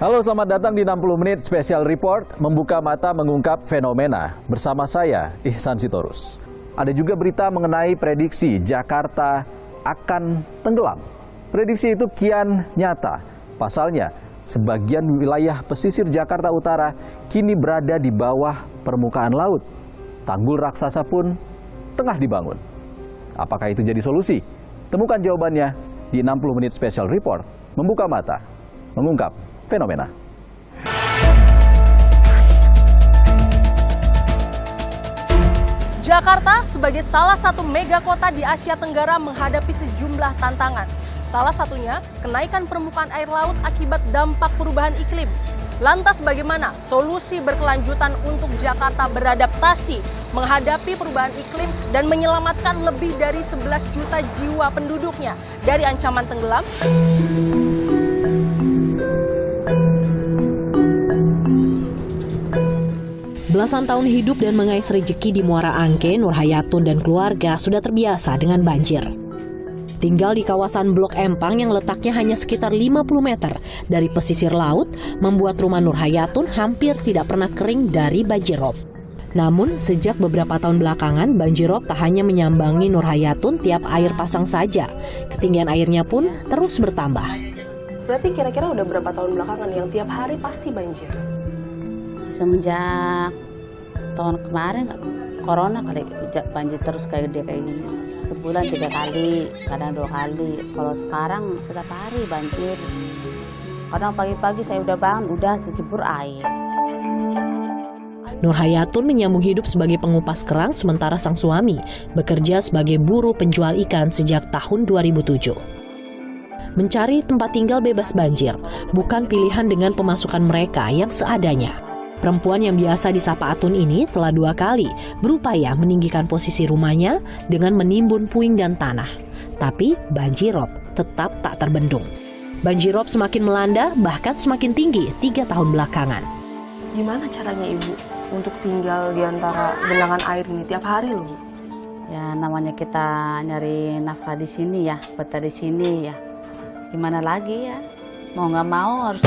Halo, selamat datang di 60 Menit Special Report, membuka mata mengungkap fenomena. Bersama saya, Ihsan Sitorus. Ada juga berita mengenai prediksi Jakarta akan tenggelam. Prediksi itu kian nyata. Pasalnya, sebagian wilayah pesisir Jakarta Utara kini berada di bawah permukaan laut. Tanggul raksasa pun tengah dibangun. Apakah itu jadi solusi? Temukan jawabannya di 60 Menit Special Report, membuka mata mengungkap fenomena. Jakarta sebagai salah satu megakota di Asia Tenggara menghadapi sejumlah tantangan. Salah satunya kenaikan permukaan air laut akibat dampak perubahan iklim. Lantas bagaimana solusi berkelanjutan untuk Jakarta beradaptasi menghadapi perubahan iklim dan menyelamatkan lebih dari 11 juta jiwa penduduknya dari ancaman tenggelam? Belasan tahun hidup dan mengais rejeki di Muara Angke, Nur Hayatun dan keluarga sudah terbiasa dengan banjir. Tinggal di kawasan Blok Empang yang letaknya hanya sekitar 50 meter dari pesisir laut, membuat rumah Nur Hayatun hampir tidak pernah kering dari banjirop. Namun, sejak beberapa tahun belakangan, banjirop tak hanya menyambangi Nur Hayatun tiap air pasang saja. Ketinggian airnya pun terus bertambah. Berarti kira-kira udah berapa tahun belakangan yang tiap hari pasti banjir? Semenjak tahun kemarin corona kali banjir terus kayak gini. Sebulan 3 kali, kadang 2 kali. Kalau sekarang setiap hari banjir. Kadang pagi-pagi saya udah bangun, udah sejebur air. Nur Hayatun menyambung hidup sebagai pengupas kerang, sementara sang suami bekerja sebagai buruh penjual ikan sejak tahun 2007. Mencari tempat tinggal bebas banjir bukan pilihan dengan pemasukan mereka yang seadanya. Perempuan yang biasa disapa Atun ini telah 2 kali berupaya meninggikan posisi rumahnya dengan menimbun puing dan tanah. Tapi banjirop tetap tak terbendung. Banjirop semakin melanda, bahkan semakin tinggi 3 tahun belakangan. Gimana caranya Ibu untuk tinggal di antara genangan air ini tiap hari loh, Bu? Ya namanya kita nyari nafkah di sini ya, betah di sini ya. Gimana lagi ya? Mau nggak mau harus.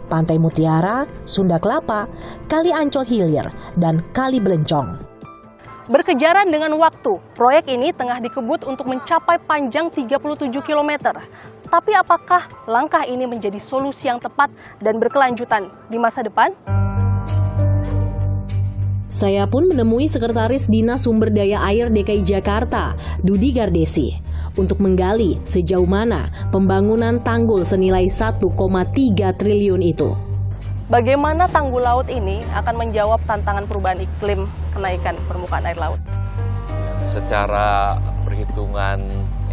Pantai Mutiara, Sunda Kelapa, Kali Ancol Hilir, dan Kali Belencong. Berkejaran dengan waktu, proyek ini tengah dikebut untuk mencapai panjang 37 km. Tapi apakah langkah ini menjadi solusi yang tepat dan berkelanjutan di masa depan? Saya pun menemui Sekretaris Dinas Sumber Daya Air DKI Jakarta, Dudi Gardesi, untuk menggali sejauh mana pembangunan tanggul senilai 1,3 triliun itu. Bagaimana tanggul laut ini akan menjawab tantangan perubahan iklim kenaikan permukaan air laut? Secara perhitungan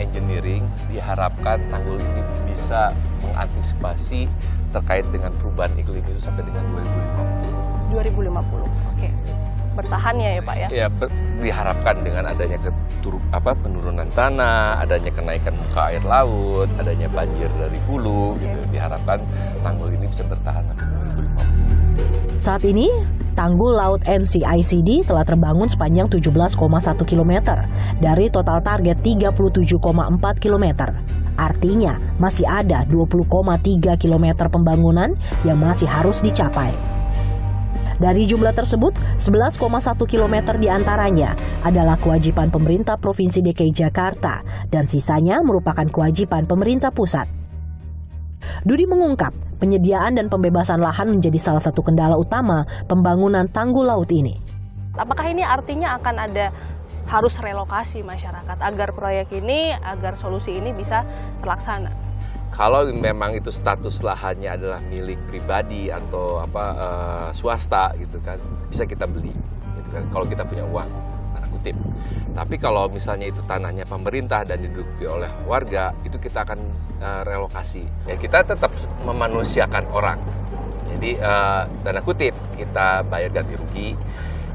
engineering, diharapkan tanggul ini bisa mengantisipasi terkait dengan perubahan iklim itu sampai dengan 2050, oke. Bertahannya ya Pak ya? Ya, diharapkan dengan adanya penurunan tanah, adanya kenaikan muka air laut, adanya banjir dari hulu, gitu. Diharapkan tanggul ini bisa bertahan sampai 2050. Saat ini, tanggul laut NCICD telah terbangun sepanjang 17,1 km dari total target 37,4 km. Artinya, masih ada 20,3 km pembangunan yang masih harus dicapai. Dari jumlah tersebut, 11,1 km diantaranya adalah kewajiban pemerintah Provinsi DKI Jakarta dan sisanya merupakan kewajiban pemerintah pusat. Dudi mengungkap, penyediaan dan pembebasan lahan menjadi salah satu kendala utama pembangunan tanggul laut ini. Apakah ini artinya akan ada harus relokasi masyarakat agar solusi ini bisa terlaksana? Kalau memang itu status lahannya adalah milik pribadi atau swasta gitu kan, bisa kita beli gitu kan, kalau kita punya uang, tanda kutip. Tapi kalau misalnya itu tanahnya pemerintah dan diduduki oleh warga, itu kita akan relokasi. Ya, kita tetap memanusiakan orang. Jadi tanda kutip kita bayar ganti rugi.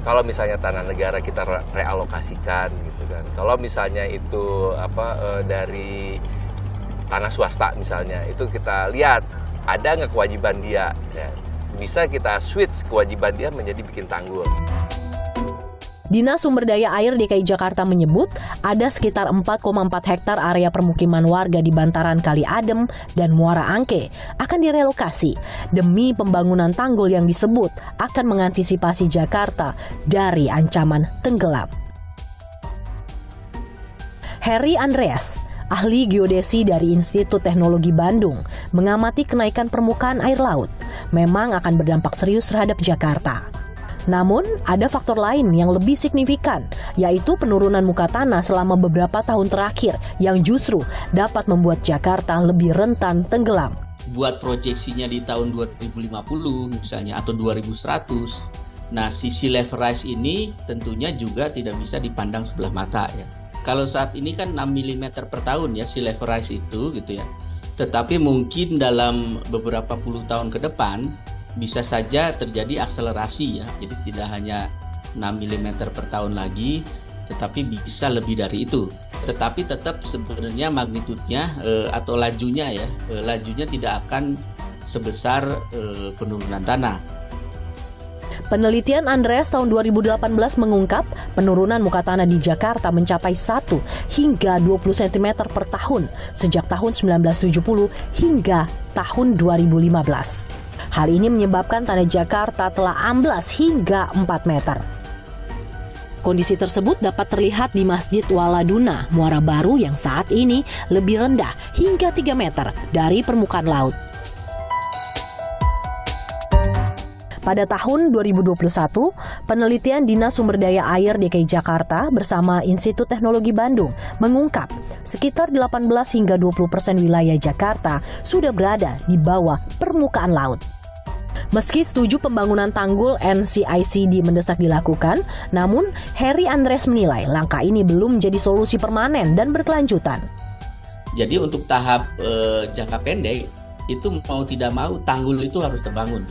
Kalau misalnya tanah negara kita realokasikan gitu kan. Kalau misalnya itu dari tanah swasta misalnya, itu kita lihat ada nggak kewajiban dia, ya, bisa kita switch kewajiban dia menjadi bikin tanggul. Dinas Sumber Daya Air DKI Jakarta menyebut ada sekitar 4,4 hektar area permukiman warga di bantaran Kali Adem dan Muara Angke akan direlokasi demi pembangunan tanggul yang disebut akan mengantisipasi Jakarta dari ancaman tenggelam. Heri Andreas, ahli geodesi dari Institut Teknologi Bandung, mengamati kenaikan permukaan air laut memang akan berdampak serius terhadap Jakarta. Namun, ada faktor lain yang lebih signifikan, yaitu penurunan muka tanah selama beberapa tahun terakhir yang justru dapat membuat Jakarta lebih rentan tenggelam. Buat proyeksinya di tahun 2050 misalnya atau 2100, nah sea level rise ini tentunya juga tidak bisa dipandang sebelah mata ya. Kalau saat ini kan 6 mm per tahun ya sea level rise itu gitu ya. Tetapi mungkin dalam beberapa puluh tahun ke depan bisa saja terjadi akselerasi ya. Jadi tidak hanya 6 mm per tahun lagi, tetapi bisa lebih dari itu. Tetapi tetap sebenarnya magnitudenya atau lajunya ya, lajunya tidak akan sebesar penurunan tanah. Penelitian Andreas tahun 2018 mengungkap penurunan muka tanah di Jakarta mencapai 1 hingga 20 cm per tahun sejak tahun 1970 hingga tahun 2015. Hal ini menyebabkan tanah Jakarta telah amblas hingga 4 meter. Kondisi tersebut dapat terlihat di Masjid Waladuna, Muara Baru yang saat ini lebih rendah hingga 3 meter dari permukaan laut. Pada tahun 2021, penelitian Dinas Sumber Daya Air DKI Jakarta bersama Institut Teknologi Bandung mengungkap sekitar 18 hingga 20% wilayah Jakarta sudah berada di bawah permukaan laut. Meski setuju pembangunan tanggul NCICD mendesak dilakukan, namun Heri Andreas menilai langkah ini belum menjadi solusi permanen dan berkelanjutan. Jadi untuk tahap jangka pendek, itu mau tidak mau tanggul itu harus terbangun.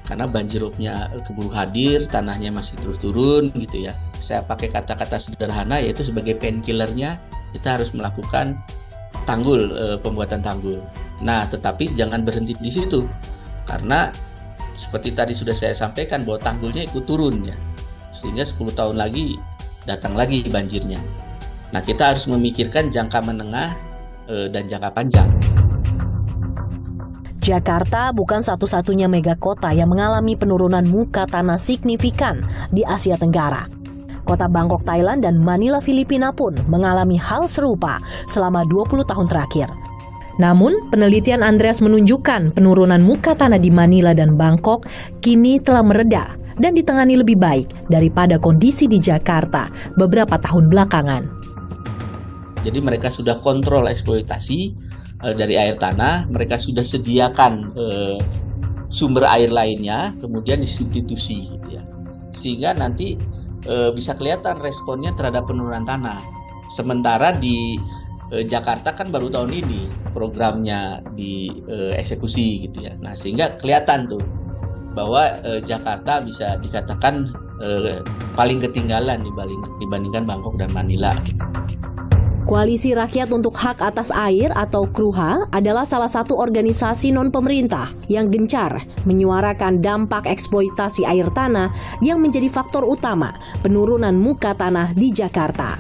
Karena banjirropnya keburu hadir, tanahnya masih terus turun gitu ya. Saya pakai kata-kata sederhana yaitu sebagai painkillernya kita harus melakukan tanggul, pembuatan tanggul. Nah, tetapi jangan berhenti di situ. Karena seperti tadi sudah saya sampaikan bahwa tanggulnya ikut turun ya. Sehingga 10 tahun lagi datang lagi banjirnya. Nah, kita harus memikirkan jangka menengah dan jangka panjang. Jakarta bukan satu-satunya megakota yang mengalami penurunan muka tanah signifikan di Asia Tenggara. Kota Bangkok, Thailand dan Manila, Filipina pun mengalami hal serupa selama 20 tahun terakhir. Namun, penelitian Andreas menunjukkan penurunan muka tanah di Manila dan Bangkok kini telah mereda dan ditangani lebih baik daripada kondisi di Jakarta beberapa tahun belakangan. Jadi mereka sudah kontrol eksploitasi dari air tanah, mereka sudah sediakan sumber air lainnya, kemudian disubstitusi gitu ya. Sehingga nanti bisa kelihatan responnya terhadap penurunan tanah. Sementara di Jakarta kan baru tahun ini programnya dieksekusi gitu ya. Nah, sehingga kelihatan tuh bahwa Jakarta bisa dikatakan paling ketinggalan dibandingkan Bangkok dan Manila. Koalisi Rakyat untuk Hak Atas Air atau KRUHA adalah salah satu organisasi non-pemerintah yang gencar menyuarakan dampak eksploitasi air tanah yang menjadi faktor utama penurunan muka tanah di Jakarta.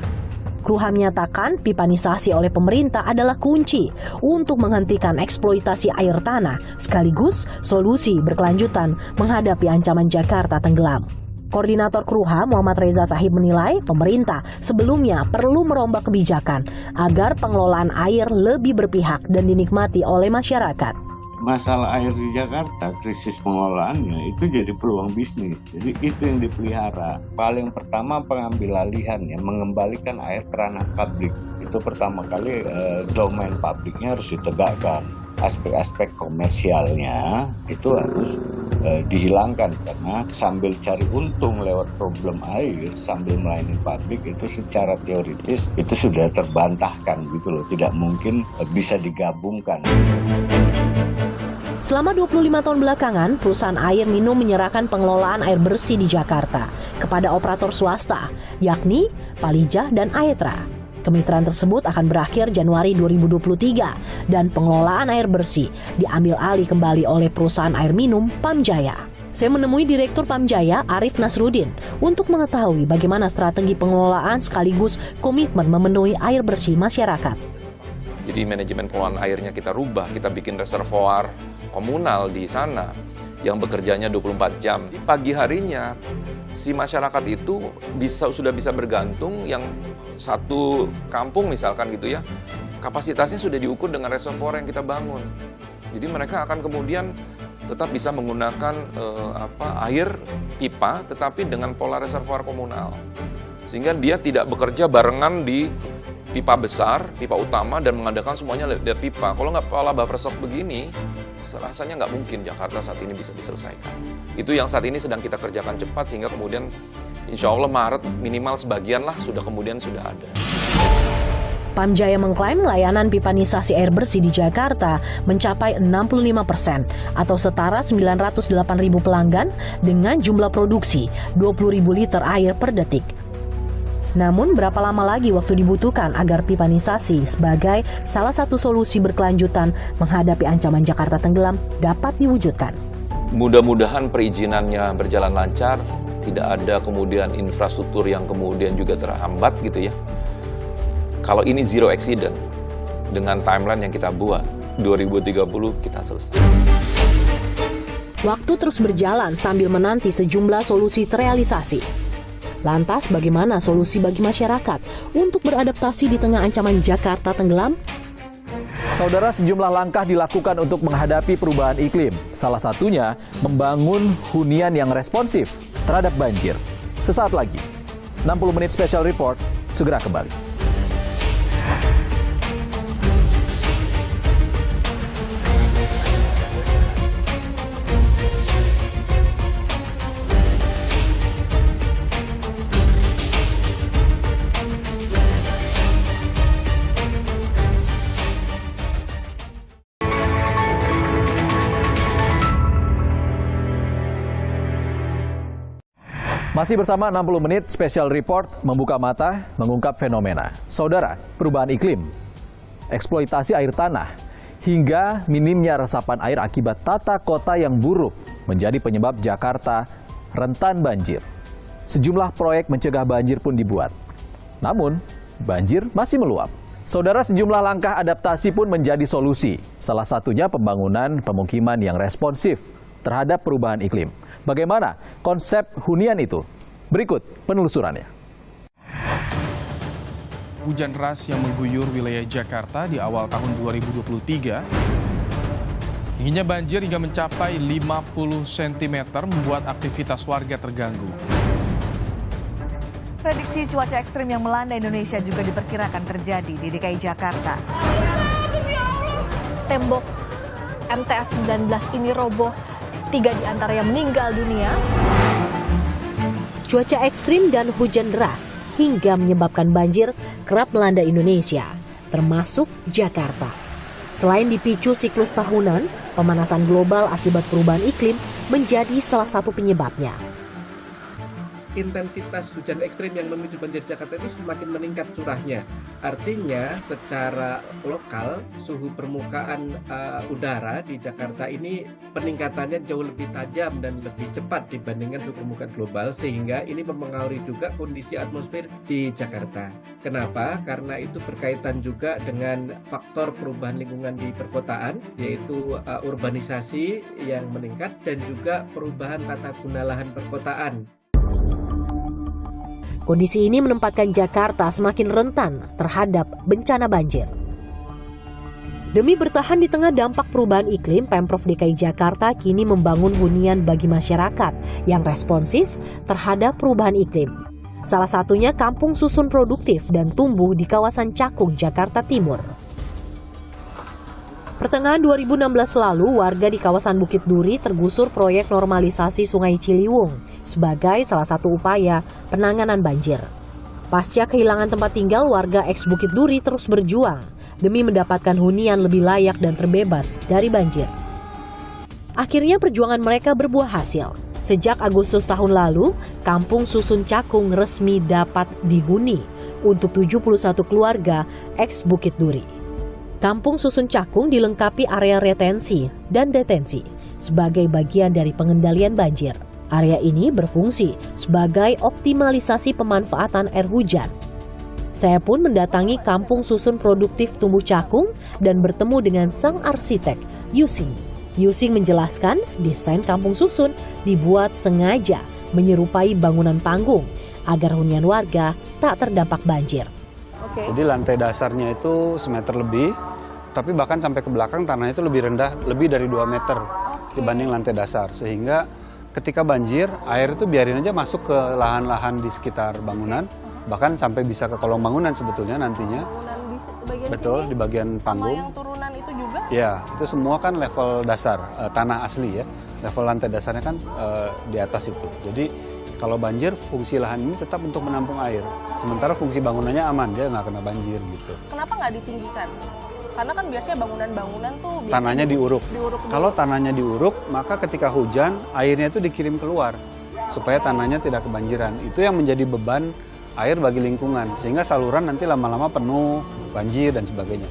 KRUHA menyatakan pipanisasi oleh pemerintah adalah kunci untuk menghentikan eksploitasi air tanah sekaligus solusi berkelanjutan menghadapi ancaman Jakarta tenggelam. Koordinator KRUHA Muhammad Reza Sahib menilai pemerintah sebelumnya perlu merombak kebijakan agar pengelolaan air lebih berpihak dan dinikmati oleh masyarakat. masalah air di Jakarta, krisis pengelolaannya itu jadi peluang bisnis. Jadi itu yang dipelihara. Paling pertama pengambil alihan ya, mengembalikan air ke ranah publik. Itu pertama kali domain publiknya harus ditegakkan. Aspek-aspek komersialnya itu harus dihilangkan karena sambil cari untung lewat problem air sambil melayani publik itu secara teoritis itu sudah terbantahkan gitu loh, tidak mungkin bisa digabungkan. Selama 25 tahun belakangan, perusahaan air minum menyerahkan pengelolaan air bersih di Jakarta kepada operator swasta, yakni Palijah dan Aetra. Kemitraan tersebut akan berakhir Januari 2023 dan pengelolaan air bersih diambil alih kembali oleh perusahaan air minum Pamjaya. Saya menemui Direktur Pamjaya, Arif Nasruddin, untuk mengetahui bagaimana strategi pengelolaan sekaligus komitmen memenuhi air bersih masyarakat. Jadi manajemen pengelolaan airnya kita rubah, kita bikin reservoir komunal di sana yang bekerjanya 24 jam. Pagi harinya si masyarakat itu sudah bisa bergantung, yang satu kampung misalkan gitu ya, kapasitasnya sudah diukur dengan reservoir yang kita bangun. Jadi mereka akan kemudian tetap bisa menggunakan air pipa tetapi dengan pola reservoir komunal. Sehingga dia tidak bekerja barengan di pipa besar, pipa utama, dan mengadakan semuanya dari pipa. Kalau nggak pola buffer stock begini, rasanya nggak mungkin Jakarta saat ini bisa diselesaikan. Itu yang saat ini sedang kita kerjakan cepat, sehingga kemudian insya Allah Maret minimal sebagian lah sudah ada. Pamjaya mengklaim layanan pipanisasi air bersih di Jakarta mencapai 65% atau setara 908.000 pelanggan dengan jumlah produksi 20.000 liter air per detik. Namun berapa lama lagi waktu dibutuhkan agar pipanisasi sebagai salah satu solusi berkelanjutan menghadapi ancaman Jakarta tenggelam dapat diwujudkan? Mudah-mudahan perizinannya berjalan lancar, tidak ada kemudian infrastruktur yang kemudian juga terhambat gitu ya. Kalau ini zero accident, dengan timeline yang kita buat, 2030 kita selesai. Waktu terus berjalan sambil menanti sejumlah solusi terrealisasi. Lantas bagaimana solusi bagi masyarakat untuk beradaptasi di tengah ancaman Jakarta tenggelam? Saudara, sejumlah langkah dilakukan untuk menghadapi perubahan iklim. Salah satunya membangun hunian yang responsif terhadap banjir. Sesaat lagi, 60 menit special report segera kembali. Masih bersama 60 menit special report membuka mata, mengungkap fenomena. Saudara, perubahan iklim, eksploitasi air tanah, hingga minimnya resapan air akibat tata kota yang buruk menjadi penyebab Jakarta rentan banjir. Sejumlah proyek mencegah banjir pun dibuat. Namun, banjir masih meluap. Saudara, sejumlah langkah adaptasi pun menjadi solusi. Salah satunya pembangunan pemukiman yang responsif terhadap perubahan iklim. Bagaimana konsep hunian itu? Berikut penelusurannya. Hujan deras yang mengguyur wilayah Jakarta di awal tahun 2023 hingga banjir hingga mencapai 50 cm membuat aktivitas warga terganggu. Prediksi cuaca ekstrim yang melanda Indonesia juga diperkirakan terjadi di DKI Jakarta. Tembok MTS 19 ini roboh, 3 di antaranya meninggal dunia. Cuaca ekstrim dan hujan deras hingga menyebabkan banjir kerap melanda Indonesia, termasuk Jakarta. Selain dipicu siklus tahunan, pemanasan global akibat perubahan iklim menjadi salah satu penyebabnya. Intensitas hujan ekstrim yang memicu banjir Jakarta itu semakin meningkat curahnya. Artinya secara lokal suhu permukaan udara di Jakarta ini peningkatannya jauh lebih tajam dan lebih cepat dibandingkan suhu permukaan global, sehingga ini mempengaruhi juga kondisi atmosfer di Jakarta. Kenapa? Karena itu berkaitan juga dengan faktor perubahan lingkungan di perkotaan, yaitu urbanisasi yang meningkat dan juga perubahan tata guna lahan perkotaan. Kondisi ini menempatkan Jakarta semakin rentan terhadap bencana banjir. Demi bertahan di tengah dampak perubahan iklim, Pemprov DKI Jakarta kini membangun hunian bagi masyarakat yang responsif terhadap perubahan iklim. Salah satunya kampung susun produktif dan tumbuh di kawasan Cakung, Jakarta Timur. Pertengahan 2016 lalu, warga di kawasan Bukit Duri tergusur proyek normalisasi Sungai Ciliwung sebagai salah satu upaya penanganan banjir. Pasca kehilangan tempat tinggal, warga eks Bukit Duri terus berjuang demi mendapatkan hunian lebih layak dan terbebas dari banjir. Akhirnya perjuangan mereka berbuah hasil. Sejak Agustus tahun lalu, Kampung Susun Cakung resmi dapat dihuni untuk 71 keluarga eks Bukit Duri. Kampung Susun Cakung dilengkapi area retensi dan detensi sebagai bagian dari pengendalian banjir. Area ini berfungsi sebagai optimalisasi pemanfaatan air hujan. Saya pun mendatangi Kampung Susun Produktif Tumbuh Cakung dan bertemu dengan sang arsitek, Yusing. Yusing menjelaskan desain Kampung Susun dibuat sengaja menyerupai bangunan panggung agar hunian warga tak terdampak banjir. Jadi lantai dasarnya itu semeter lebih, tapi bahkan sampai ke belakang tanahnya itu lebih rendah, lebih dari 2 meter dibanding lantai dasar. Sehingga ketika banjir, air itu biarin aja masuk ke lahan-lahan di sekitar bangunan, bahkan sampai bisa ke kolong bangunan sebetulnya nantinya. Betul, di bagian panggung. Sama yang turunan itu juga? Ya, itu semua kan level dasar, tanah asli ya. Level lantai dasarnya kan di atas itu. Jadi kalau banjir, fungsi lahan ini tetap untuk menampung air. Sementara fungsi bangunannya aman, dia nggak kena banjir gitu. Kenapa nggak ditinggikan? Karena kan biasanya bangunan-bangunan tuh Tanahnya diuruk. Dulu. Kalau tanahnya diuruk, maka ketika hujan, airnya itu dikirim keluar. Supaya tanahnya tidak kebanjiran. Itu yang menjadi beban air bagi lingkungan, sehingga saluran nanti lama-lama penuh, banjir, dan sebagainya.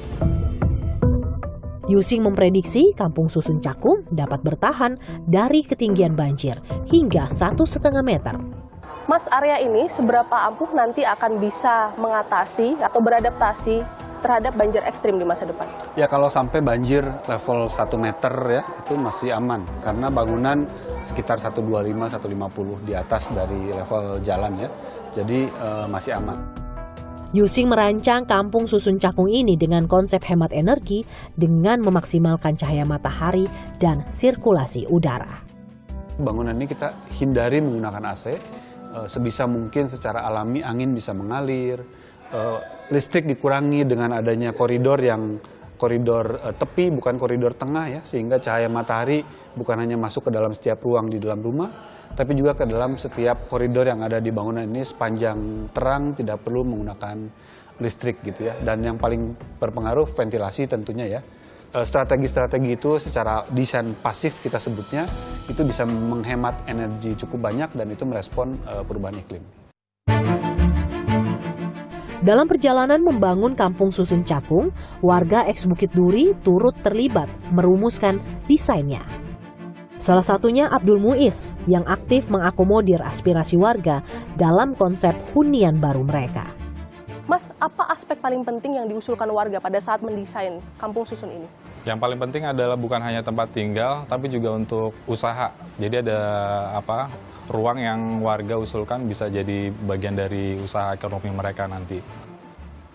Yusing memprediksi Kampung Susun Cakung dapat bertahan dari ketinggian banjir hingga 1,5 meter. Mas, area ini seberapa ampuh nanti akan bisa mengatasi atau beradaptasi terhadap banjir ekstrim di masa depan? Ya, kalau sampai banjir level 1 meter ya, itu masih aman. Karena bangunan sekitar 125, 150 di atas dari level jalan ya. Jadi masih aman. Yusing merancang Kampung Susun Cakung ini dengan konsep hemat energi dengan memaksimalkan cahaya matahari dan sirkulasi udara. Bangunan ini kita hindari menggunakan AC, sebisa mungkin secara alami angin bisa mengalir, listrik dikurangi dengan adanya koridor tepi bukan koridor tengah ya, sehingga cahaya matahari bukan hanya masuk ke dalam setiap ruang di dalam rumah, tapi juga ke dalam setiap koridor yang ada di bangunan ini sepanjang terang, tidak perlu menggunakan listrik gitu ya. Dan yang paling berpengaruh ventilasi tentunya ya. Strategi-strategi itu secara desain pasif kita sebutnya, itu bisa menghemat energi cukup banyak dan itu merespon perubahan iklim. Dalam perjalanan membangun Kampung Susun Cakung, warga eks Bukit Duri turut terlibat merumuskan desainnya. Salah satunya Abdul Muiz yang aktif mengakomodir aspirasi warga dalam konsep hunian baru mereka. Mas, apa aspek paling penting yang diusulkan warga pada saat mendesain Kampung Susun ini? Yang paling penting adalah bukan hanya tempat tinggal, tapi juga untuk usaha. Jadi ada ruang yang warga usulkan bisa jadi bagian dari usaha ekonomi mereka nanti.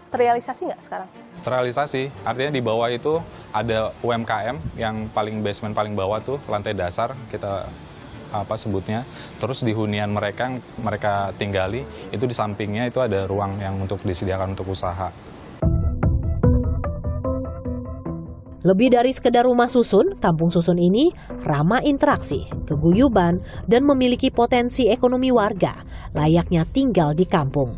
Terrealisasi nggak sekarang? Terrealisasi, artinya di bawah itu ada UMKM yang basement paling bawah tuh lantai dasar kita sebutnya. Terus di hunian mereka yang mereka tinggali itu di sampingnya itu ada ruang yang untuk disediakan untuk usaha. Lebih dari sekedar rumah susun, Kampung Susun ini ramah interaksi, keguyuban, dan memiliki potensi ekonomi warga, layaknya tinggal di kampung.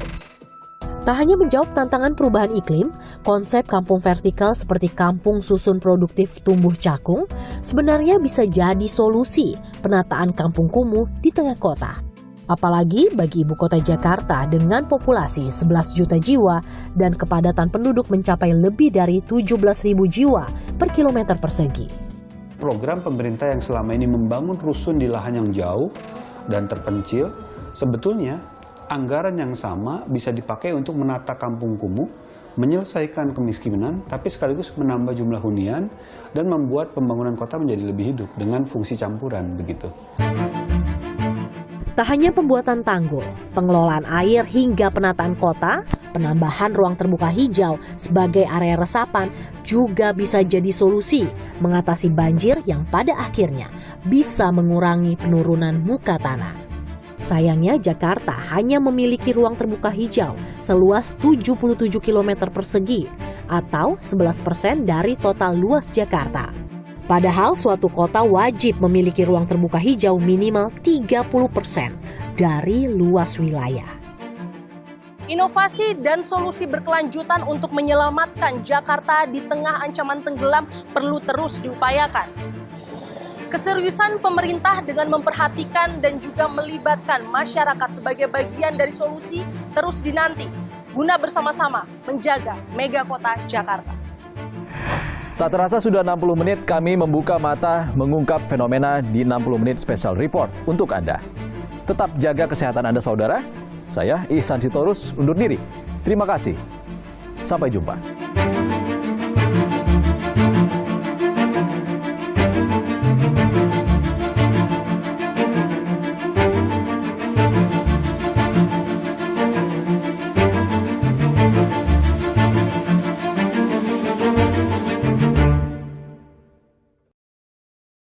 Tak hanya menjawab tantangan perubahan iklim, konsep kampung vertikal seperti Kampung Susun Produktif Tumbuh Cakung sebenarnya bisa jadi solusi penataan kampung kumuh di tengah kota. Apalagi bagi ibu kota Jakarta dengan populasi 11 juta jiwa dan kepadatan penduduk mencapai lebih dari 17.000 jiwa per kilometer persegi. Program pemerintah yang selama ini membangun rusun di lahan yang jauh dan terpencil, sebetulnya anggaran yang sama bisa dipakai untuk menata kampung kumuh, menyelesaikan kemiskinan, tapi sekaligus menambah jumlah hunian dan membuat pembangunan kota menjadi lebih hidup dengan fungsi campuran begitu. Tak hanya pembuatan tanggul, pengelolaan air hingga penataan kota, Penambahan ruang terbuka hijau sebagai area resapan juga bisa jadi solusi mengatasi banjir yang pada akhirnya bisa mengurangi penurunan muka tanah. Sayangnya Jakarta hanya memiliki ruang terbuka hijau seluas 77 km persegi atau 11% dari total luas Jakarta. Padahal suatu kota wajib memiliki ruang terbuka hijau minimal 30% dari luas wilayah. Inovasi dan solusi berkelanjutan untuk menyelamatkan Jakarta di tengah ancaman tenggelam perlu terus diupayakan. Keseriusan pemerintah dengan memperhatikan dan juga melibatkan masyarakat sebagai bagian dari solusi terus dinanti, guna bersama-sama menjaga mega kota Jakarta. Tak terasa sudah 60 menit kami membuka mata mengungkap fenomena di 60 menit special report untuk Anda. Tetap jaga kesehatan Anda saudara. Saya Ihsan Sitorus undur diri. Terima kasih. Sampai jumpa.